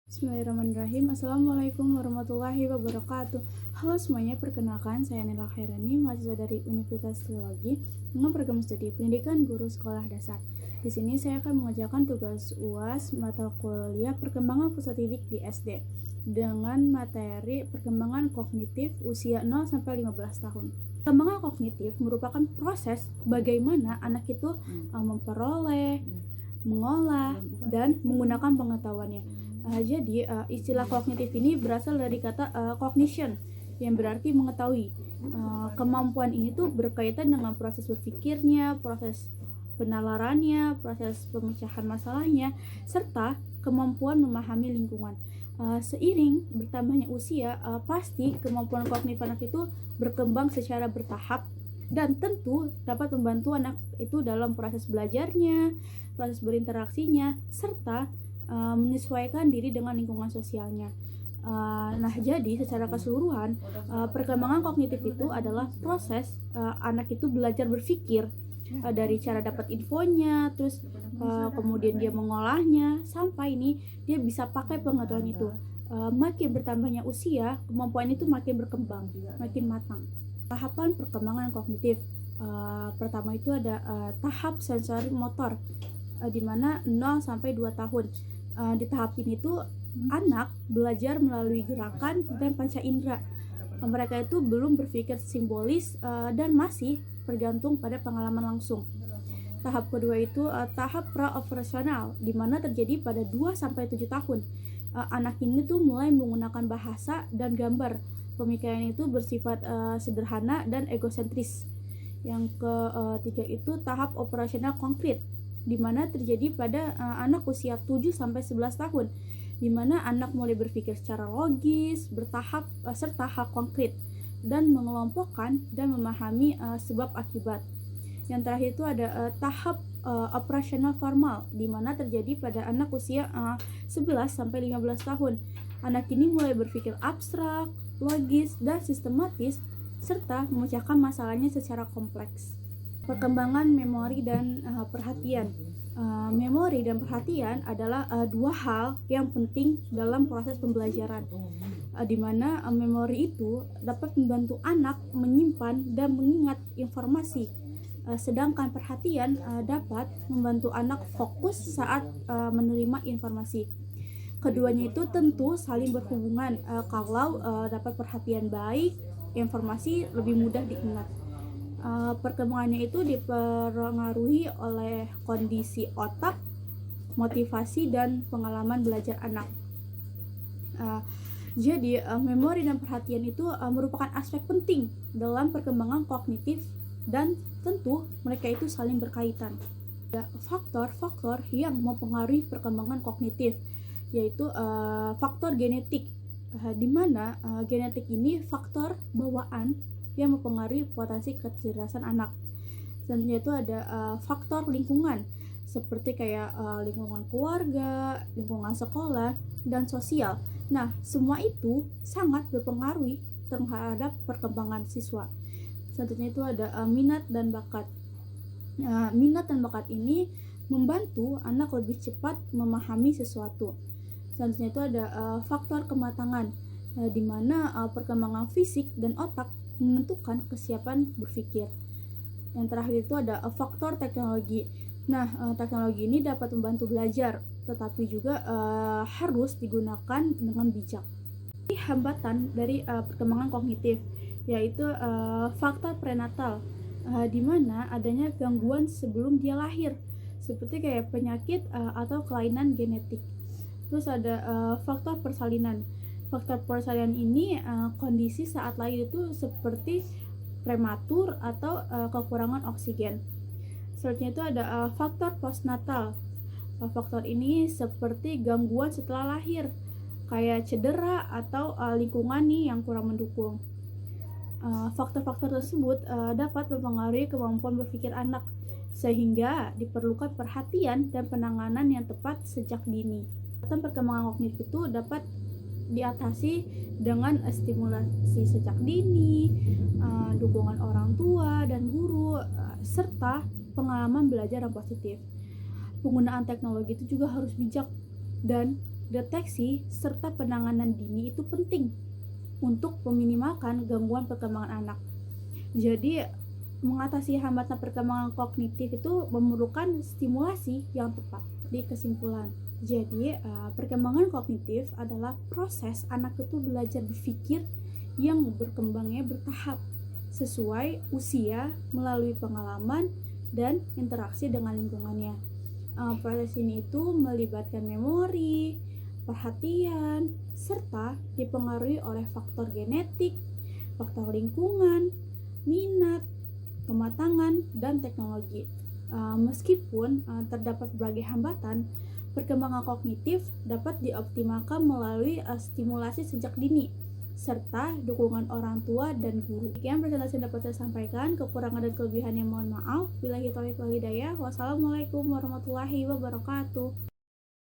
Bismillahirrahmanirrahim. Assalamualaikum warahmatullahi wabarakatuh. Halo semuanya, perkenalkan saya Nela Khairani, mahasiswa dari Universitas Filologi dengan program studi Pendidikan Guru Sekolah Dasar. Di sini saya akan mengerjakan tugas UAS mata kuliah Perkembangan Pusat Didik di SD dengan materi perkembangan kognitif usia 0 sampai 15 tahun. Perkembangan kognitif merupakan proses bagaimana anak itu memperoleh, mengolah, dan menggunakan pengetahuannya. Jadi istilah kognitif ini berasal dari kata cognition yang berarti mengetahui. Kemampuan ini tuh berkaitan dengan proses berpikirnya, proses penalarannya, proses pemecahan masalahnya, serta kemampuan memahami lingkungan. Seiring bertambahnya usia, pasti kemampuan kognitif anak itu berkembang secara bertahap dan tentu dapat membantu anak itu dalam proses belajarnya, proses berinteraksinya, serta menyesuaikan diri dengan lingkungan sosialnya. Nah, jadi secara keseluruhan perkembangan kognitif itu adalah proses anak itu belajar berpikir dari cara dapat infonya, terus kemudian dia mengolahnya sampai ini dia bisa pakai pengetahuan itu. Makin bertambahnya usia, kemampuan itu makin berkembang, makin matang. Tahapan perkembangan kognitif pertama itu ada tahap sensori motor di mana 0 sampai 2 tahun. Di tahap ini tuh anak belajar melalui gerakan dan panca indera. Mereka itu belum berpikir simbolis dan masih bergantung pada pengalaman langsung. Tahap kedua itu tahap pra-operasional di mana terjadi pada 2 sampai 7 tahun. Anak ini tuh mulai menggunakan bahasa dan gambar. Pemikiran itu bersifat sederhana dan egosentris. Yang ketiga itu tahap operasional konkret di mana terjadi pada anak usia 7 sampai 11 tahun, di mana anak mulai berpikir secara logis, bertahap serta hal konkret dan mengelompokkan dan memahami sebab akibat. Yang terakhir itu ada tahap operasional formal di mana terjadi pada anak usia 11 sampai 15 tahun. Anak ini mulai berpikir abstrak, logis dan sistematis serta memecahkan masalahnya secara kompleks. Perkembangan memori dan perhatian. Memori dan perhatian adalah dua hal yang penting dalam proses pembelajaran, di mana memori itu dapat membantu anak menyimpan dan mengingat informasi, sedangkan perhatian dapat membantu anak fokus saat menerima informasi. Keduanya itu tentu saling berhubungan. Kalau dapat perhatian baik, informasi lebih mudah diingat. Perkembangannya itu dipengaruhi oleh kondisi otak, motivasi, dan pengalaman belajar anak. Jadi memori dan perhatian itu merupakan aspek penting dalam perkembangan kognitif dan tentu mereka itu saling berkaitan. Ada faktor-faktor yang mempengaruhi perkembangan kognitif, yaitu faktor genetik, di mana genetik ini faktor bawaan yang mempengaruhi potensi kecerdasan anak. Selanjutnya itu ada faktor lingkungan seperti kayak lingkungan keluarga, lingkungan sekolah, dan sosial. Nah, semua itu sangat berpengaruh terhadap perkembangan siswa. Selanjutnya itu ada minat dan bakat. Minat dan bakat ini membantu anak lebih cepat memahami sesuatu. Selanjutnya itu ada faktor kematangan, di mana perkembangan fisik dan otak menentukan kesiapan berpikir. Yang terakhir itu ada faktor teknologi. Nah, teknologi ini dapat membantu belajar, tetapi juga harus digunakan dengan bijak. Ini hambatan dari perkembangan kognitif, yaitu faktor prenatal, di mana adanya gangguan sebelum dia lahir, seperti kayak penyakit atau kelainan genetik. Terus ada faktor persalinan. Faktor persalinan ini kondisi saat lahir itu seperti prematur atau kekurangan oksigen. Selanjutnya itu ada faktor postnatal. Faktor ini seperti gangguan setelah lahir, kayak cedera atau lingkungan nih yang kurang mendukung. Faktor-faktor tersebut dapat mempengaruhi kemampuan berpikir anak, sehingga diperlukan perhatian dan penanganan yang tepat sejak dini. Perkembangan kognitif itu dapat diatasi dengan stimulasi sejak dini, dukungan orang tua dan guru, serta pengalaman belajar yang positif. Penggunaan teknologi itu juga harus bijak dan Deteksi serta penanganan dini itu penting untuk meminimalkan gangguan perkembangan anak. Jadi, mengatasi hambatan perkembangan kognitif itu memerlukan stimulasi yang tepat. Di kesimpulan, jadi perkembangan kognitif adalah proses anak itu belajar berpikir yang berkembangnya bertahap sesuai usia melalui pengalaman dan interaksi dengan lingkungannya. Proses ini itu melibatkan memori, perhatian, serta dipengaruhi oleh faktor genetik, faktor lingkungan, minat, kematangan, dan teknologi. Meskipun terdapat berbagai hambatan, perkembangan kognitif dapat dioptimalkan melalui stimulasi sejak dini, serta dukungan orang tua dan guru. Sekian presentasi yang dapat saya sampaikan. Kekurangan dan kelebihannya mohon maaf. Billahi taufiq wal hidayah. Wassalamualaikum warahmatullahi wabarakatuh.